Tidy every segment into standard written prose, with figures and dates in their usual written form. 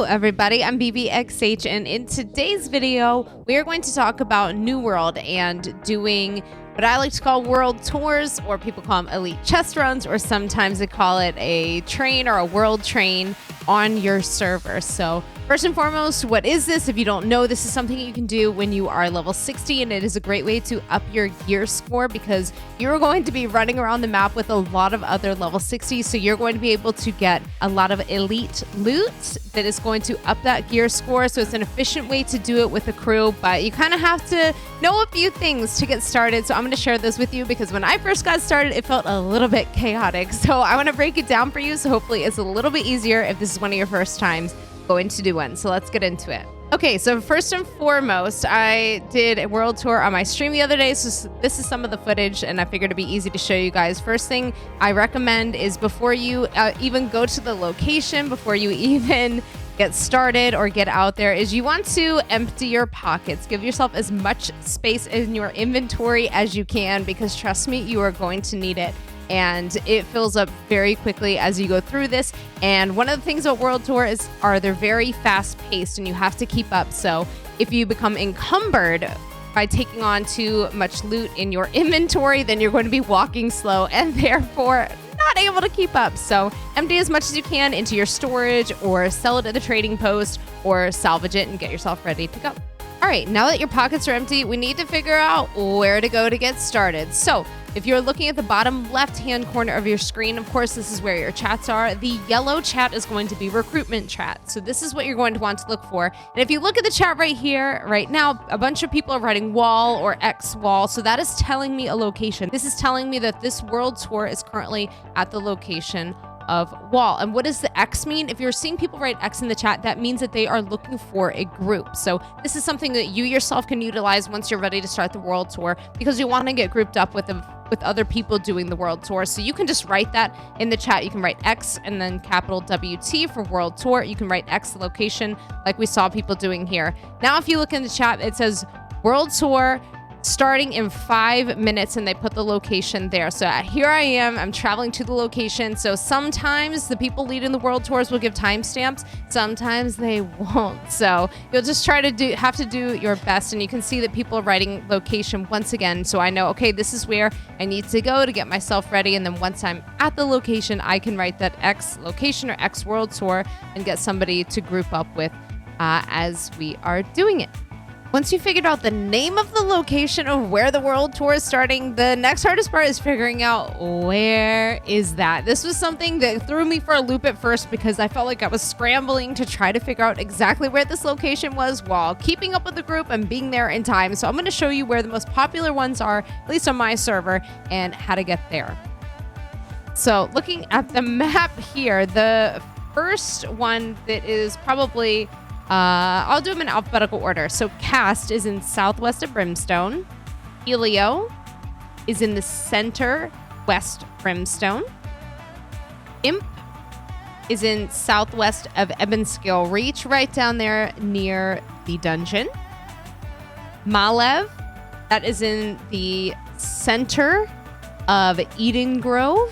Everybody, I'm BBXH, and in today's video we are going to talk about New World and doing what I like to call world tours, or people call them elite chest runs, or sometimes they call it a train or a world train on your server. So first and foremost, what is this? If you don't know, this is something you can do when you are level 60, and it is a great way to up your gear score because you're going to be running around the map with a lot of other level 60s, so you're going to be able to get a lot of elite loot that is going to up that gear score. So it's an efficient way to do it with a crew, but you kind of have to know a few things to get started. So I'm going to share this with you because when I first got started, it felt a little bit chaotic. So I want to break it down for you, so hopefully it's a little bit easier if this is one of your first times going to do one. So let's get into it. Okay, so first and foremost, I did a world tour on my stream the other day. So this is some of the footage, and I figured it'd be easy to show you guys. First thing I recommend is before you even go to the location, before you even get started or get out there, is you want to empty your pockets. Give yourself as much space in your inventory as you can, because trust me, you are going to need it. And it fills up very quickly as you go through this. And one of the things about World Tour is they're very fast paced and you have to keep up. So if you become encumbered by taking on too much loot in your inventory, then you're going to be walking slow and therefore not able to keep up. So empty as much as you can into your storage, or sell it at the trading post, or salvage it and get yourself ready to go. All right, now that your pockets are empty, we need to figure out where to go to get started. So if you're looking at the bottom left-hand corner of your screen, of course, this is where your chats are. The yellow chat is going to be recruitment chat. So this is what you're going to want to look for. And if you look at the chat right here, right now, a bunch of people are writing wall or X wall. So that is telling me a location. This is telling me that this world tour is currently at the location of wall. And what does the X mean? If you're seeing people write X in the chat, that means that they are looking for a group. So this is something that you yourself can utilize once you're ready to start the world tour, because you want to get grouped up with other people doing the world tour. So you can just write that in the chat. You can write X and then capital WT for world tour. You can write X location like we saw people doing here. Now, if you look in the chat, it says world tour starting in 5 minutes, and they put the location there. So here I am, I'm traveling to the location. So sometimes the people leading the world tours will give timestamps, sometimes they won't. So you'll just try to have to do your best, and you can see that people are writing location once again. So I know, okay, this is where I need to go to get myself ready. And then once I'm at the location, I can write that X location or X world tour and get somebody to group up with as we are doing it. Once you figured out the name of the location of where the world tour is starting, the next hardest part is figuring out where is that. This was something that threw me for a loop at first, because I felt like I was scrambling to try to figure out exactly where this location was while keeping up with the group and being there in time. So I'm going to show you where the most popular ones are, at least on my server, and how to get there. So looking at the map here, the first one that is probably I'll do them in alphabetical order. So Cast is in southwest of Brimstone. Helio is in the center west Brimstone. Imp is in southwest of Ebonskill Reach, right down there near the dungeon. Malev, that is in the center of Eden Grove,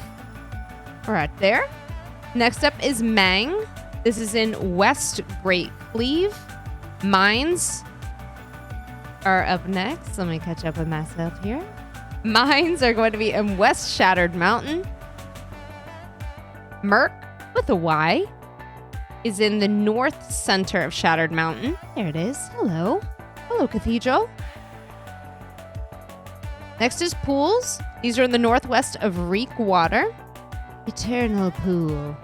right there. Next up is Mang. This is in West Great Cleave. Mines are up next. Let me catch up with myself here. Mines are going to be in West Shattered Mountain. Merc, with a Y, is in the north center of Shattered Mountain. There it is. Hello. Hello, Cathedral. Next is Pools. These are in the northwest of Reek Water. Eternal Pool.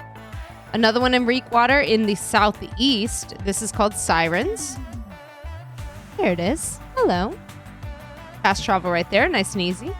Another one in Reek Water in the southeast. This is called Sirens. There it is. Hello. Fast travel right there. Nice and easy.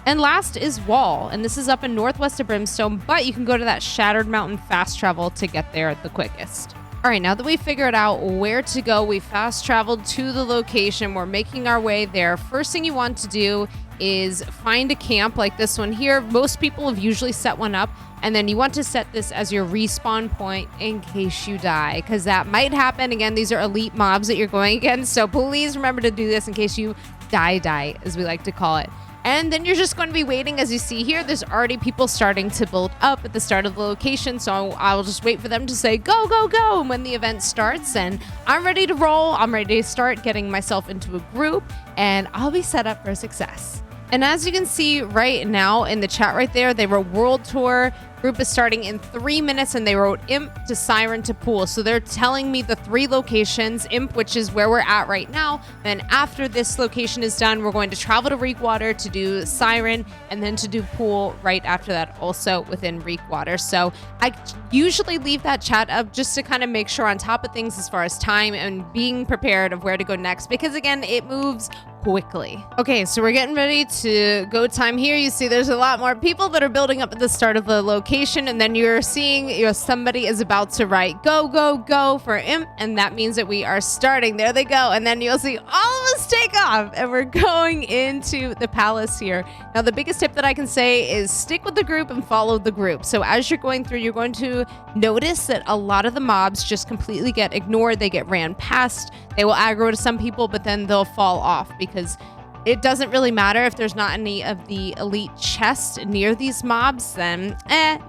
And last is Wall. And this is up in northwest of Brimstone, but you can go to that Shattered Mountain fast travel to get there the quickest. All right, now that we figured out where to go, we fast traveled to the location. We're making our way there. First thing you want to do is find a camp like this one here. Most people have usually set one up, and then you want to set this as your respawn point in case you die, because that might happen. Again, these are elite mobs that you're going against, so please remember to do this in case you die, as we like to call it. And then you're just going to be waiting. As you see here, there's already people starting to build up at the start of the location. So I'll just wait for them to say, go, go, go. And when the event starts and I'm ready to roll, I'm ready to start getting myself into a group and I'll be set up for success. And as you can see right now in the chat right there, they wrote World Tour. Group is starting in 3 minutes, and they wrote Imp to Siren to Pool. So they're telling me the 3 locations, Imp, which is where we're at right now. Then after this location is done, we're going to travel to Reekwater to do Siren and then to do Pool right after that also within Reekwater. So I usually leave that chat up just to kind of make sure on top of things as far as time and being prepared of where to go next, because again, it moves quickly. Okay, so we're getting ready to go time here. You see there's a lot more people that are building up at the start of the location, and then you're seeing somebody is about to write go, go, go for Imp, and that means that we are starting. There they go. And then you'll see all of us take off and we're going into the palace here. Now, the biggest tip that I can say is stick with the group and follow the group. So as you're going through, you're going to notice that a lot of the mobs just completely get ignored. They get ran past. They will aggro to some people, but then they'll fall off because it doesn't really matter if there's not any of the elite chests near these mobs, then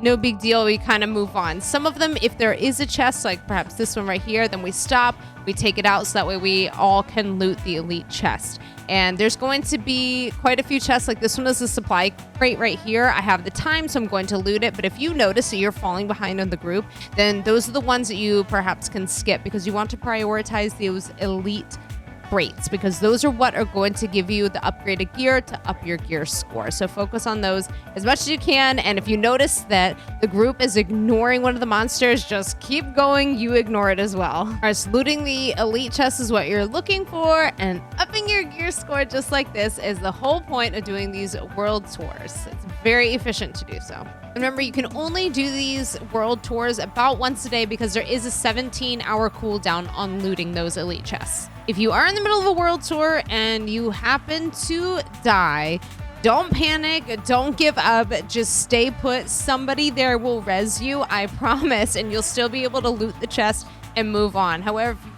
no big deal. We kind of move on. Some of them, if there is a chest, like perhaps this one right here, then we stop, we take it out so that way we all can loot the elite chest. And there's going to be quite a few chests. Like this one is a supply crate right here. I have the time, so I'm going to loot it. But if you notice that you're falling behind on the group, then those are the ones that you perhaps can skip, because you want to prioritize those elite crates, because those are what are going to give you the upgraded gear to up your gear score. So focus on those as much as you can. And if you notice that the group is ignoring one of the monsters, just keep going. You ignore it as well. All right, so looting the elite chest is what you're looking for, and upping your gear score just like this is the whole point of doing these world tours. It's very efficient to do so. Remember, you can only do these world tours about once a day because there is a 17-hour cooldown on looting those elite chests. If you are in the middle of a world tour and you happen to die, don't panic, don't give up, just stay put. Somebody there will res you, I promise, and you'll still be able to loot the chest and move on. However, if you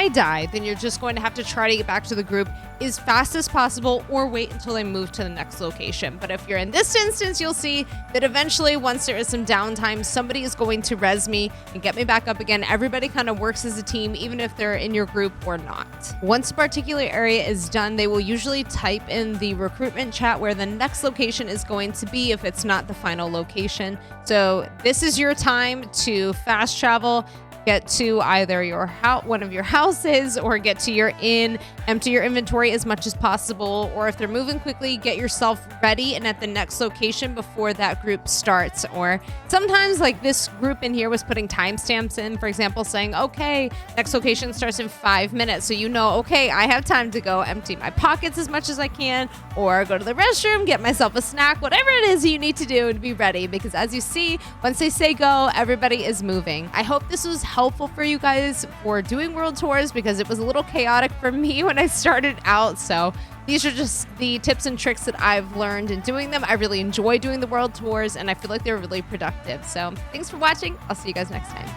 die, then you're just going to have to try to get back to the group as fast as possible or wait until they move to the next location. But if you're in this instance, you'll see that eventually, once there is some downtime, somebody is going to res me and get me back up again. Everybody kind of works as a team, even if they're in your group or not. Once a particular area is done, they will usually type in the recruitment chat where the next location is going to be if it's not the final location. So this is your time to fast travel, get to either your one of your houses, or get to your inn, empty your inventory as much as possible, or if they're moving quickly, get yourself ready and at the next location before that group starts. Or sometimes, like this group in here was putting timestamps in, for example, saying, okay, next location starts in 5 minutes. So you know, okay, I have time to go empty my pockets as much as I can, or go to the restroom, get myself a snack, whatever it is you need to do to be ready. Because as you see, once they say go, everybody is moving. I hope this was helpful for you guys for doing world tours, because it was a little chaotic for me when I started out. So these are just the tips and tricks that I've learned in doing them. I really enjoy doing the world tours, and I feel like they're really productive. So thanks for watching. I'll see you guys next time.